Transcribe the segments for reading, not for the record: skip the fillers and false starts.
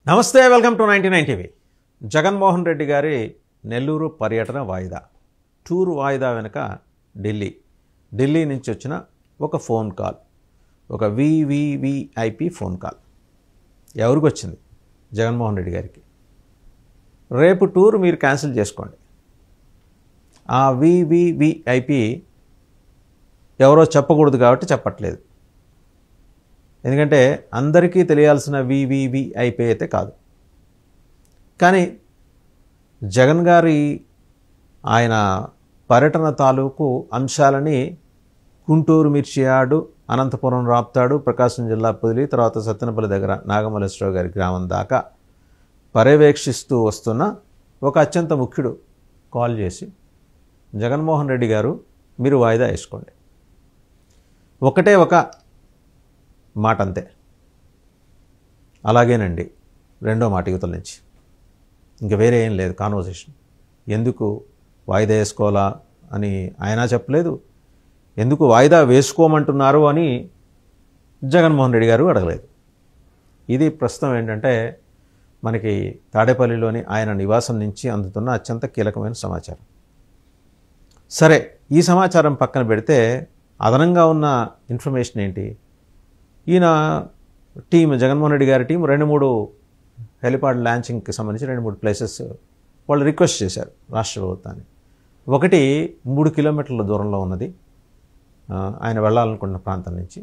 నమస్తే, welcome to 99 TV. Jaganmohan Reddy గారి నెల్లూరు పర్యటన వాయిదా, టూర్ వాయిదా వెనుక ఢిల్లీ నుంచి వచ్చిన ఒక ఫోన్ కాల్, ఒక వివివిఐపి ఫోన్ కాల్. ఎవరికి వచ్చింది? జగన్మోహన్ రెడ్డి గారికి. రేపు టూర్ మీరు క్యాన్సిల్ చేసుకోండి. ఆ వివివిఐపి ఎవరో చెప్పకూడదు కాబట్టి చెప్పట్లేదు. ఎందుకంటే అందరికీ తెలియాల్సిన వివివిఐపి అయితే కాదు. కానీ జగన్ గారి ఆయన పర్యటన తాలూకు అంశాలని గుంటూరు మిర్చియాడు, అనంతపురం రాప్తాడు, ప్రకాశం జిల్లా పొదిలి, తర్వాత సత్తెనపల్లి దగ్గర నాగమల్లేశ్వరరావు గారి గ్రామం దాకా పర్యవేక్షిస్తూ వస్తున్న ఒక అత్యంత ముఖ్యుడు కాల్ చేసి, జగన్మోహన్ రెడ్డి గారు మీరు వాయిదా వేసుకోండి. ఒకటే ఒక మాట అంతే, అలాగేనండి. రెండో మాట యువతల నుంచి, ఇంకా వేరే ఏం లేదు కాన్వర్సేషన్. ఎందుకు వాయిదా వేసుకోవాలా అని ఆయన చెప్పలేదు, ఎందుకు వాయిదా వేసుకోమంటున్నారు అని జగన్మోహన్ రెడ్డి గారు అడగలేదు. ఇది ప్రస్తుతం ఏంటంటే మనకి తాడేపల్లిలోని ఆయన నివాసం నుంచి అందుతున్న అత్యంత కీలకమైన సమాచారం. సరే, ఈ సమాచారం పక్కన పెడితే అదనంగా ఉన్న ఇన్ఫర్మేషన్ ఏంటి? ఈయన టీం, జగన్మోహన్ రెడ్డి గారి టీం 2-3 హెలిపాడ్ లాంచింగ్కి సంబంధించి 2-3 ప్లేసెస్ వాళ్ళు రిక్వెస్ట్ చేశారు రాష్ట్ర ప్రభుత్వాన్ని. ఒకటి 3 కిలోమీటర్ల దూరంలో ఉన్నది ఆయన వెళ్ళాలనుకున్న ప్రాంతం నుంచి.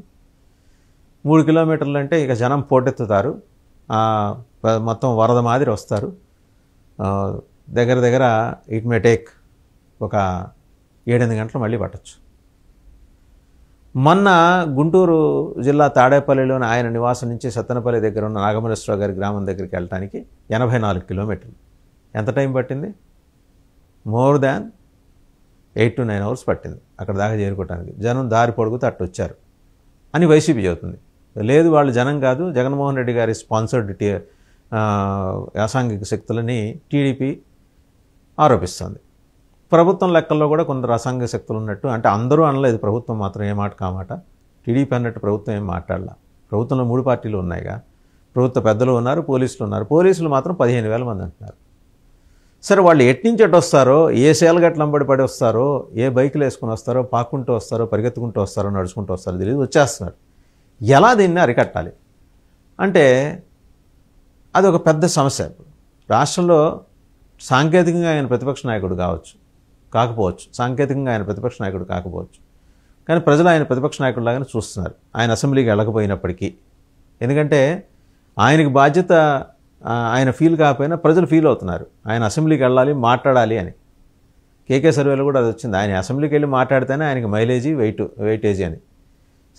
3 కిలోమీటర్లు అంటే ఇక జనం పోటెత్తుతారు, మొత్తం వరద మాదిరి వస్తారు. దగ్గర ఇట్ మే టేక్ ఒక 7-8 గంటలు మళ్ళీ పట్టచ్చు. మొన్న గుంటూరు జిల్లా తాడేపల్లిలోని ఆయన నివాసం నుంచి సత్తెనపల్లి దగ్గర ఉన్న నాగమల్లేశ్వరరావు గారి గ్రామం దగ్గరికి వెళ్ళడానికి 84 కిలోమీటర్లు. ఎంత టైం పట్టింది? మోర్ దాన్ 8 to 9 hours పట్టింది అక్కడ దాకా చేరుకోవడానికి. జనం దారి పొడుగుతూ అట్టు వచ్చారు అని వైసీపీ చెబుతుంది. లేదు, వాళ్ళు జనం కాదు, జగన్మోహన్ రెడ్డి గారి స్పాన్సర్డ్ అసాంఘిక శక్తులని టీడీపీ ఆరోపిస్తుంది. ప్రభుత్వం లెక్కల్లో కూడా కొందరు అసాంఘిక శక్తులు ఉన్నట్టు, అంటే అందరూ అనలేదు, ప్రభుత్వం మాత్రం ఏ మాట కామాట. టీడీపీ అన్నట్టు ప్రభుత్వం ఏం మాట్లాడాల. ప్రభుత్వంలో 3 పార్టీలు ఉన్నాయిగా, ప్రభుత్వ పెద్దలు ఉన్నారు, పోలీసులు ఉన్నారు. పోలీసులు మాత్రం 15,000 మంది అంటున్నారు. సరే, వాళ్ళు ఎట్నుంచి ఎటు వస్తారో, ఏ సేలగట్లు అంబడి పడి వస్తారో, ఏ బైకులు వేసుకుని వస్తారో, పాక్కుంటూ వస్తారో, పరిగెత్తుకుంటూ వస్తారో, నడుచుకుంటూ వస్తారో తెలియదు, వచ్చేస్తున్నారు. ఎలా దీన్ని అరికట్టాలి అంటే అది ఒక పెద్ద సమస్య. రాష్ట్రంలో సాంకేతికంగా ఆయన ప్రతిపక్ష నాయకుడు కాకపోవచ్చు, సాంకేతికంగా ఆయన ప్రతిపక్ష నాయకుడు కాకపోవచ్చు, కానీ ప్రజలు ఆయన ప్రతిపక్ష నాయకుడిలాగానే చూస్తున్నారు ఆయన అసెంబ్లీకి వెళ్ళకపోయినప్పటికీ. ఎందుకంటే ఆయనకి బాధ్యత ఆయన ఫీల్ కాకపోయినా ప్రజలు ఫీల్ అవుతున్నారు, ఆయన అసెంబ్లీకి వెళ్ళాలి, మాట్లాడాలి అని. కేకే సర్వేలో కూడా అది వచ్చింది, ఆయన అసెంబ్లీకి వెళ్ళి మాట్లాడితేనే ఆయనకి మైలేజీ వెయిటేజీ అని.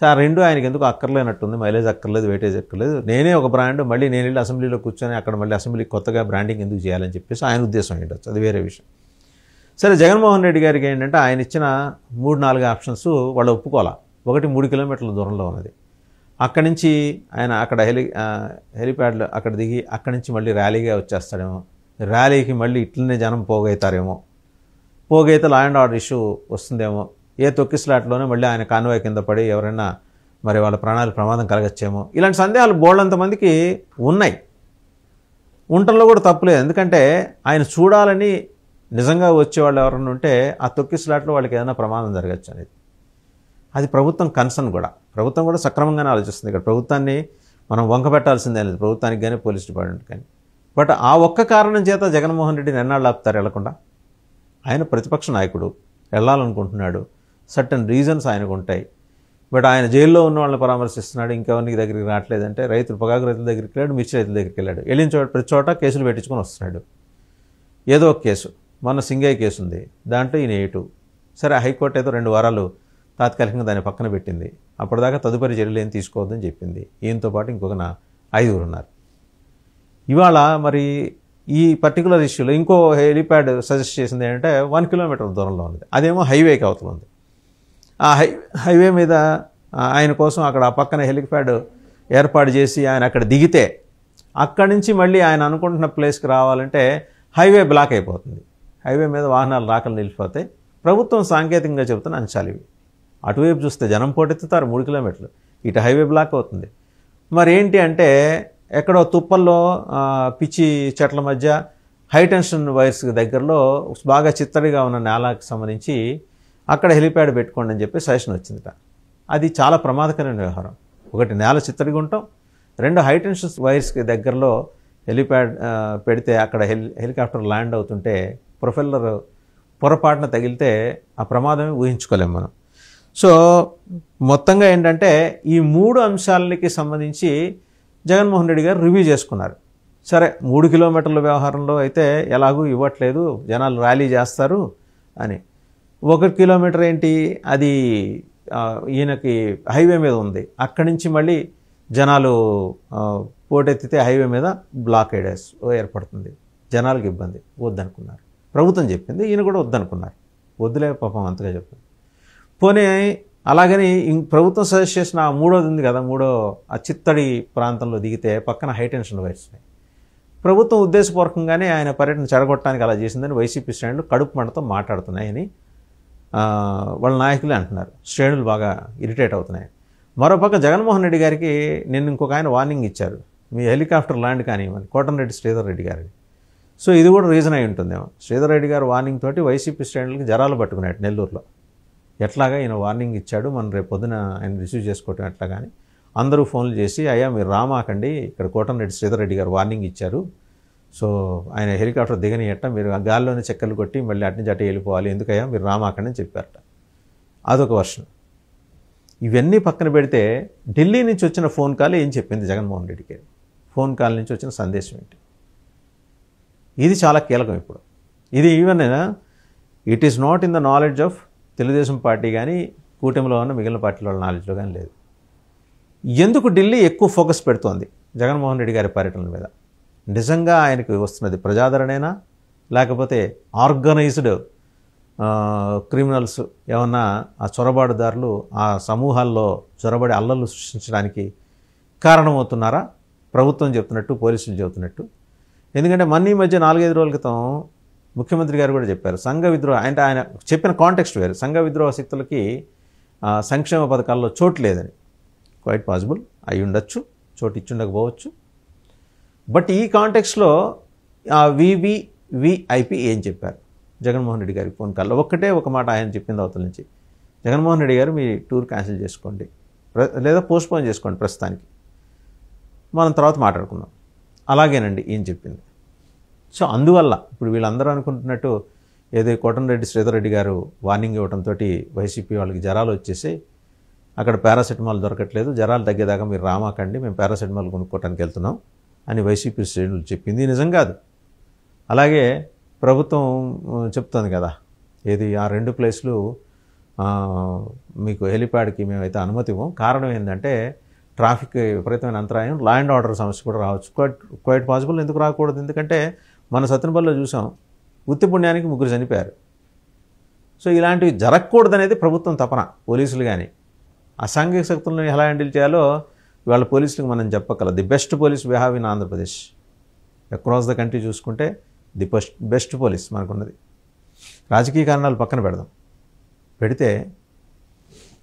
సో ఆ రెండు ఆయనకి ఎందుకు అక్కర్లేనట్టుంది. మైలేజ్ అక్కర్లేదు, వెయిటేజ్ అక్కర్లేదు, నేనే ఒక బ్రాండ్, మళ్ళీ నేను వెళ్ళి అసెంబ్లీలో కూర్చొని అక్కడ మళ్ళీ అసెంబ్లీకి కొత్తగా బ్రాండింగ్ ఎందుకు చేయాలని చెప్పేసి ఆయన ఉద్దేశం ఏంటొచ్చు, అది వేరే విషయం. సరే, జగన్మోహన్ రెడ్డి గారికి ఏంటంటే ఆయన ఇచ్చిన 3-4 ఆప్షన్స్ వాళ్ళు ఒప్పుకోవాలా. ఒకటి 3 కిలోమీటర్ల దూరంలో ఉన్నది, అక్కడి నుంచి ఆయన అక్కడ హెలిప్యాడ్లో అక్కడ దిగి అక్కడి నుంచి మళ్ళీ ర్యాలీగా వచ్చేస్తాడేమో, ర్యాలీకి మళ్ళీ ఇట్లనే జనం పోగైతే లా అండ్ ఆర్డర్ ఇష్యూ వస్తుందేమో, ఏ తొక్కిస్లాట్లోనే మళ్ళీ ఆయన కాన్వాయ్ కింద పడి ఎవరైనా మరి వాళ్ళ ప్రాణాలు ప్రమాదం కలగచ్చేమో, ఇలాంటి సందేహాలు బోల్డంతమందికి ఉన్నాయి. ఉండటంలో కూడా తప్పులేదు, ఎందుకంటే ఆయన చూడాలని నిజంగా వచ్చేవాళ్ళు ఎవరైనా ఉంటే ఆ తొక్కిస్లాట్లో వాళ్ళకి ఏదైనా ప్రమాదం జరగచ్చు అనేది. అది ప్రభుత్వం కన్సర్న్ కూడా, ప్రభుత్వం కూడా సక్రమంగానే ఆలోచిస్తుంది. ఇక్కడ ప్రభుత్వాన్ని మనం వంక పెట్టాల్సిందే లేదు, ప్రభుత్వానికి కానీ పోలీస్ డిపార్ట్మెంట్ కానీ. బట్ ఆ ఒక్క కారణం చేత జగన్మోహన్ రెడ్డిని ఎన్నాళ్ళు ఆపుతారు వెళ్లకుండా? ఆయన ప్రతిపక్ష నాయకుడు, వెళ్ళాలనుకుంటున్నాడు, సర్టన్ రీజన్స్ ఆయనకు ఉంటాయి. బట్ ఆయన జైల్లో ఉన్న వాళ్ళని పరామర్శిస్తున్నాడు, ఇంకెవరికి దగ్గరికి రావట్లేదంటే పొగాకు రైతుల దగ్గరికి వెళ్ళాడు, మిర్చి రైతుల దగ్గరికి వెళ్ళాడు, వెళ్ళిన ప్రతి చోట కేసులు పెట్టించుకొని వస్తున్నాడు. ఏదో ఒక కేసు, మొన్న సింగయ్య కేసు ఉంది, దాంట్లో ఈయన 8. సరే, హైకోర్టు ఏదో 2 వారాలు తాత్కాలికంగా దాన్ని పక్కన పెట్టింది, అప్పటిదాకా తదుపరి చర్యలు ఏం తీసుకోవద్దని చెప్పింది. ఈయనతో పాటు ఇంకొక 5 ఉన్నారు. ఇవాళ మరి ఈ పర్టికులర్ ఇష్యూలో ఇంకో హెలిప్యాడ్ సజెస్ట్ చేసింది ఏంటంటే 1 కిలోమీటర్ దూరంలో ఉంది, అదేమో హైవేకి అవతల ఉంది. ఆ హైవే మీద ఆయన కోసం అక్కడ ఆ పక్కన హెలిప్యాడ్ ఏర్పాటు చేసి ఆయన అక్కడ దిగితే అక్కడి నుంచి మళ్ళీ ఆయన అనుకుంటున్న ప్లేస్కి రావాలంటే హైవే బ్లాక్ అయిపోతుంది, హైవే మీద వాహనాలు రాకలు నిలిచిపోతాయి. ప్రభుత్వం సాంకేతికంగా చెబుతున్న అంశాలు ఇవి. అటువైపు చూస్తే జనం పోటెత్తుతారు 3 కిలోమీటర్లు, ఇటు హైవే బ్లాక్ అవుతుంది. మరి ఏంటి అంటే ఎక్కడో తుప్పల్లో పిచ్చి చెట్ల మధ్య హై టెన్షన్ వైర్స్ దగ్గరలో బాగా చిత్తడిగా ఉన్న నేలకు సంబంధించి అక్కడ హెలిప్యాడ్ పెట్టుకోండి అని చెప్పి సజెషన్ వచ్చిందిట. అది చాలా ప్రమాదకరమైన వ్యవహారం. ఒకటి నేల చిత్తడిగా ఉంటాం, రెండు హై టెన్షన్ వైర్స్కి దగ్గరలో హెలిప్యాడ్ పెడితే అక్కడ హెలికాప్టర్ ల్యాండ్ అవుతుంటే ప్రొపెల్లర్ పొరపాటున తగిలితే ఆ ప్రమాదమే ఊహించుకోలేము మనం. సో మొత్తంగా ఏంటంటే ఈ 3 అంశాలకి సంబంధించి జగన్మోహన్ రెడ్డి గారు రివ్యూ చేసుకున్నారు. సరే 3 కిలోమీటర్ల వ్యవహారంలో అయితే ఎలాగూ ఇవ్వట్లేదు, జనాలు ర్యాలీ చేస్తారు అని. 1 కిలోమీటర్ ఏంటి, అది ఈయనకి హైవే మీద ఉంది, అక్కడి నుంచి మళ్ళీ జనాలు పోటెత్తితే హైవే మీద బ్లాకేడెస్ ఏర్పడుతుంది, జనాలకు ఇబ్బంది, వద్దనుకున్నారు. ప్రభుత్వం చెప్పింది, ఈయన కూడా వద్దనుకున్నారు. వద్దులే పాపం అంతగా చెప్పింది. పోనీ అలాగని ప్రభుత్వం సజెస్ట్ చేసిన 3వది ఉంది కదా, ఆ చిత్తడి ప్రాంతంలో దిగితే పక్కన హై టెన్షన్ వైర్స్ ఉన్నాయి. ప్రభుత్వం ఉద్దేశపూర్వకంగానే ఆయన పర్యటన చెడగొట్టడానికి అలా చేసిందని వైసీపీ శ్రేణులు కడుపు మంటతో మాట్లాడుతున్నాయని వాళ్ళ నాయకులే అంటున్నారు. శ్రేణులు బాగా ఇరిటేట్ అవుతున్నాయి. మరోపక్క జగన్మోహన్ రెడ్డి గారికి నిన్న ఇంకొక ఆయన వార్నింగ్ ఇచ్చారు, మీ హెలికాప్టర్ ల్యాండ్ కానివ్వని, కోటంరెడ్డి శ్రీధర్ రెడ్డి గారికి. సో ఇది కూడా రీజన్ అయి ఉంటుందేమో. శ్రీధర్ రెడ్డి గారు వార్నింగ్ తోటి వైసీపీ శ్రేణులకి జరాలు పట్టుకున్నాడు నెల్లూరులో. ఎట్లాగా ఈయన వార్నింగ్ ఇచ్చాడు, మనం రేపు పొద్దున ఆయన రిసీవ్ చేసుకోవటం ఎట్లా కానీ అందరూ ఫోన్లు చేసి, అయ్యా మీరు రామాకండి, ఇక్కడ కోటంరెడ్డి శ్రీధర్ రెడ్డి గారు వార్నింగ్ ఇచ్చారు, సో ఆయన హెలికాప్టర్ దిగనియట, మీరు ఆ గాల్లోనే చెక్కలు కొట్టి మళ్ళీ అటు నుంచి అటు వెళ్ళిపోవాలి, ఎందుకయ్యా మీరు రామాకండి అని చెప్పారట. అదొక వర్షన్. ఇవన్నీ పక్కన పెడితే ఢిల్లీ నుంచి వచ్చిన ఫోన్ కాల్ ఏం చెప్పింది జగన్మోహన్ రెడ్డికి, ఫోన్ కాల్ నుంచి వచ్చిన సందేశం ఏంటి, ఇది చాలా కీలకం. ఇప్పుడు ఇది even it is not in the knowledge of Telugu Desam party కానీ కూటమిలో ఉన్న మిగిలిన పార్టీల వాళ్ళ నాలెడ్జ్లో కానీ లేదు. ఎందుకు ఢిల్లీ ఎక్కువ ఫోకస్ పెడుతోంది జగన్మోహన్ రెడ్డి గారి పర్యటన మీద? నిజంగా ఆయనకు వస్తున్నది ప్రజాదరణేనా, లేకపోతే ఆర్గనైజ్డ్ క్రిమినల్స్ ఏమన్నా ఆ చొరబాటుదారులు ఆ సమూహాల్లో చొరబడి అల్లర్లు సృష్టించడానికి కారణమవుతున్నారా? ప్రభుత్వం చెప్తున్నట్టు, పోలీసులు చెబుతున్నట్టు. ఎందుకంటే ఈ మధ్య 4-5 రోజుల క్రితం ముఖ్యమంత్రి గారు కూడా చెప్పారు, సంఘ విద్రోహ అంటే ఆయన చెప్పిన కాంటెక్స్ట్ వేరు, సంఘ విద్రోహ శక్తులకి సంక్షేమ పథకాల్లో చోటు లేదని. క్వైట్ పాసిబుల్ అయి ఉండొచ్చు, చోటు ఇచ్చుండకపోవచ్చు. బట్ ఈ కాంటెక్స్ట్లో వివివిఐపి ఏం చెప్పారు జగన్మోహన్ రెడ్డి గారికి ఫోన్ కాల్లో? ఒక మాట ఆయన చెప్పింది అవతల నుంచి, జగన్మోహన్ రెడ్డి గారు మీ టూర్ క్యాన్సిల్ చేసుకోండి, లేదా పోస్ట్పోన్ చేసుకోండి ప్రస్తుతానికి, మనం తర్వాత మాట్లాడుకుందాం. అలాగేనండి ఏం చెప్పింది. సో అందువల్ల ఇప్పుడు వీళ్ళందరూ అనుకుంటున్నట్టు ఏదో కోటంరెడ్డి శ్రీధర్ రెడ్డి గారు వార్నింగ్ ఇవ్వడంతో వైసీపీ వాళ్ళకి జరాలు వచ్చేసి అక్కడ పారాసెటమాల్ దొరకట్లేదు, జరాలు తగ్గేదాకా మీరు రామాకండి, మేము పారాసెటమాల్ కొనుక్కోవడానికి వెళ్తున్నాం అని వైసీపీ శ్రేణులు చెప్పింది నిజం కాదు. అలాగే ప్రభుత్వం చెప్తుంది కదా, ఏది ఆ 2 ప్లేస్లు మీకు హెలిప్యాడ్కి మేమైతే అనుమతి ఇవ్వం, కారణం ఏంటంటే ట్రాఫిక్ విపరీతమైన అంతరాయం, లా అండ్ ఆర్డర్ సమస్య కూడా రావచ్చు. Quite possible. ఎందుకు రాకూడదు? ఎందుకంటే మన సత్తెనపల్లిలో చూసాం, ఉత్తి పుణ్యానికి 3 చనిపోయారు. సో ఇలాంటివి జరగకూడదనేది ప్రభుత్వం తపన. పోలీసులు కానీ అసాంఘిక శక్తులను ఎలా హ్యాండిల్ చేయాలో ఇవాళ పోలీసులకు మనం చెప్పగల. The best police we have in Andhra Pradesh. Across the country చూసుకుంటే ది బెస్ట్ పోలీస్ మనకున్నది. రాజకీయ కారణాలు పక్కన పెడితే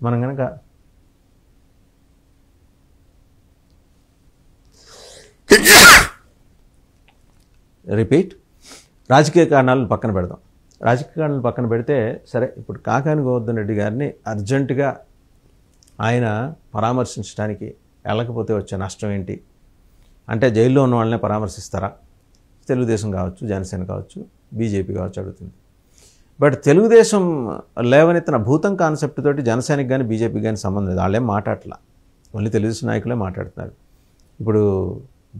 మనం కనుక రాజకీయ కారణాలను పక్కన పెడదాం. రాజకీయ కారణాలు పక్కన పెడితే సరే, ఇప్పుడు కాకాని గోవర్ధన్ రెడ్డి గారిని అర్జెంటుగా ఆయన పరామర్శించడానికి వెళ్ళకపోతే వచ్చే నష్టం ఏంటి అంటే, జైల్లో ఉన్న వాళ్ళనే పరామర్శిస్తారా? తెలుగుదేశం కావచ్చు, జనసేన కావచ్చు, బీజేపీ కావచ్చు అడుగుతుంది. బట్ తెలుగుదేశం లేవనెత్తిన భూతం కాన్సెప్ట్ తోటి జనసేనకి కానీ బీజేపీకి కానీ సంబంధం లేదు. వాళ్ళేం మాట్లాడట్లా, ఓన్లీ తెలుగుదేశం నాయకులే మాట్లాడుతున్నారు. ఇప్పుడు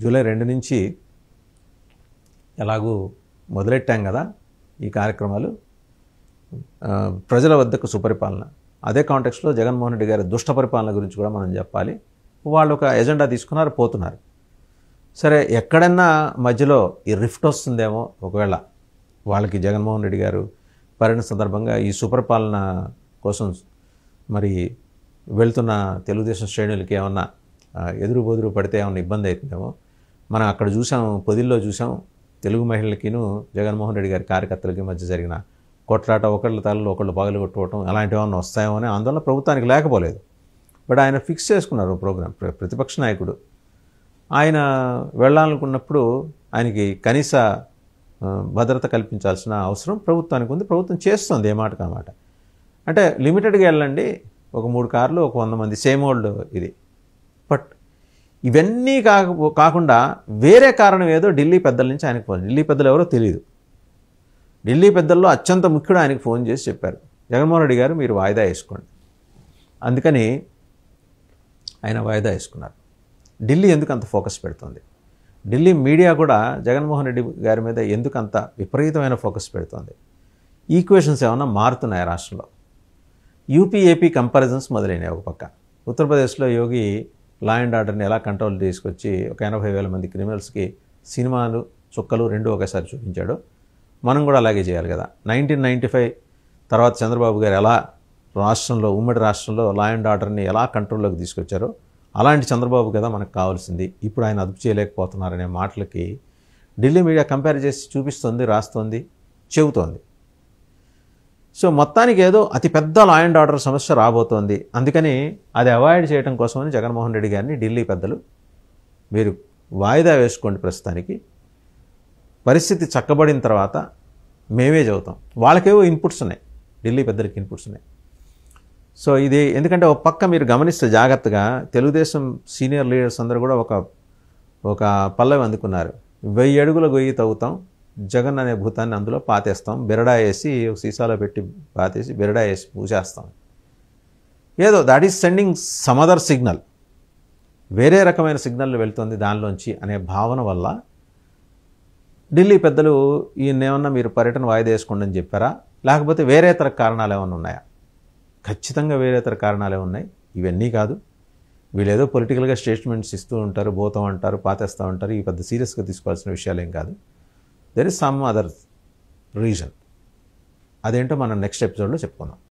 జూలై 2 నుంచి ఎలాగూ మొదలెట్టాం కదా ఈ కార్యక్రమాలు, ప్రజల వద్దకు సుపరిపాలన. అదే కాంటెక్స్లో జగన్మోహన్ రెడ్డి గారి దుష్ట పరిపాలన గురించి కూడా మనం చెప్పాలి. వాళ్ళు ఒక ఎజెండా తీసుకున్నారు, పోతున్నారు. సరే, ఎక్కడన్నా మధ్యలో ఈ రిఫ్ట్ వస్తుందేమో ఒకవేళ వాళ్ళకి, జగన్మోహన్ రెడ్డి గారు పర్యటన సందర్భంగా ఈ సుపరిపాలన కోసం మరి వెళ్తున్న తెలుగుదేశం శ్రేణులకి ఏమన్నా ఎదురు పడితే ఏమన్నా ఇబ్బంది అవుతుందేమో. మనం అక్కడ చూసాం, పొదిల్లో చూసాం, తెలుగు మహిళలకిను జగన్మోహన్ రెడ్డి గారి కార్యకర్తలకి మధ్య జరిగిన కొట్లాట, ఒకళ్ళ తలలో ఒకళ్ళు పగలు కొట్టుకోవటం, అలాంటివి ఏమన్నా వస్తాయేమో అనే ఆందోళన ప్రభుత్వానికి లేకపోలేదు. బట్ ఆయన ఫిక్స్ చేసుకున్నారు ప్రోగ్రాం, ప్రతిపక్ష నాయకుడు. ఆయన వెళ్ళాలనుకున్నప్పుడు ఆయనకి కనీస భద్రత కల్పించాల్సిన అవసరం ప్రభుత్వానికి ఉంది. ప్రభుత్వం చేస్తుంది ఏ మాటకు ఆ మాట. అంటే లిమిటెడ్గా వెళ్ళండి, ఒక 3 కార్లు, ఒక 100 మంది, సేమ్ ఓల్డ్ ఇది. బట్ ఇవన్నీ కాకుండా వేరే కారణం ఏదో ఢిల్లీ పెద్దల నుంచి ఆయనకు ఫోన్. ఢిల్లీ పెద్దలు ఎవరో తెలియదు. ఢిల్లీ పెద్దల్లో అత్యంత ముఖ్యుడు ఆయనకు ఫోన్ చేసి చెప్పారు, జగన్మోహన్ రెడ్డి గారు మీరు వాయిదా వేసుకోండి. అందుకని ఆయన వాయిదా వేసుకున్నారు. ఢిల్లీ ఎందుకు అంత ఫోకస్ పెడుతుంది? ఢిల్లీ మీడియా కూడా జగన్మోహన్ రెడ్డి గారి మీద ఎందుకు అంత విపరీతమైన ఫోకస్ పెడుతుంది? ఈక్వేషన్స్ ఏమన్నా మారుతున్నాయి రాష్ట్రంలో? యూపీ ఏపీ కంపారిజన్స్ మొదలైనవి. ఒక పక్క ఉత్తరప్రదేశ్లో యోగి లా అండ్ ఆర్డర్ని ఎలా కంట్రోల్ తీసుకొచ్చి ఒక 80,000 మంది క్రిమినల్స్కి సినిమాలు చుక్కలు రెండు ఒకేసారి చూపించాడు. మనం కూడా అలాగే చేయాలి కదా. 1995 తర్వాత చంద్రబాబు గారు ఎలా రాష్ట్రంలో, ఉమ్మడి రాష్ట్రంలో లా అండ్ ఆర్డర్ని ఎలా కంట్రోల్లోకి తీసుకొచ్చారో అలాంటి చంద్రబాబు కదా మనకు కావాల్సింది. ఇప్పుడు ఆయన అదుపు చేయలేకపోతున్నారనే మాటలకి ఢిల్లీ మీడియా కంపేర్ చేసి చూపిస్తుంది, రాస్తుంది, చెబుతోంది. సో మొత్తానికి ఏదో అతిపెద్ద లా అండ్ ఆర్డర్ సమస్య రాబోతోంది. అందుకని అది అవాయిడ్ చేయడం కోసమని జగన్మోహన్ రెడ్డి గారిని ఢిల్లీ పెద్దలు మీరు వాయిదా వేసుకోండి, ప్రస్తుతానికి పరిస్థితి చక్కబడిన తర్వాత మేమే చెబుతాం. వాళ్ళకేవో ఇన్పుట్స్ ఉన్నాయి, ఢిల్లీ పెద్దలకి ఇన్పుట్స్ ఉన్నాయి. సో ఇది ఎందుకంటే ఒక పక్క మీరు గమనిస్తే జాగ్రత్తగా తెలుగుదేశం సీనియర్ లీడర్స్ అందరూ కూడా ఒక పల్లవి అందుకున్నారు. 1000 అడుగుల గొయ్యి తవ్వుతాం, జగన్ అనే భూతాన్ని అందులో పాతేస్తాం, బెరడా వేసి సీసాలో పెట్టి పాతేసి బెరడా వేసి పూసేస్తాం. ఏదో that is sending some other signal, వేరే రకమైన సిగ్నల్ వెళ్తుంది దానిలోంచి అనే భావన వల్ల ఢిల్లీ పెద్దలు ఈయన్నేమన్నా మీరు పర్యటన వాయిదా వేసుకోండి అని చెప్పారా, లేకపోతే వేరేతర కారణాలు ఏమైనా ఉన్నాయా? ఖచ్చితంగా వేరేతర కారణాలే ఉన్నాయి. ఇవన్నీ కాదు, వీళ్ళు ఏదో పొలిటికల్గా స్టేట్మెంట్స్ ఇస్తూ ఉంటారు, పోతాం అంటారు, పాతేస్తూ ఉంటారు. ఈ పెద్ద సీరియస్గా తీసుకోవాల్సిన విషయాలు ఏం కాదు. There is some other reason. అదేంటో మనం నెక్స్ట్ ఎపిసోడ్లో చెప్పుకుందాం.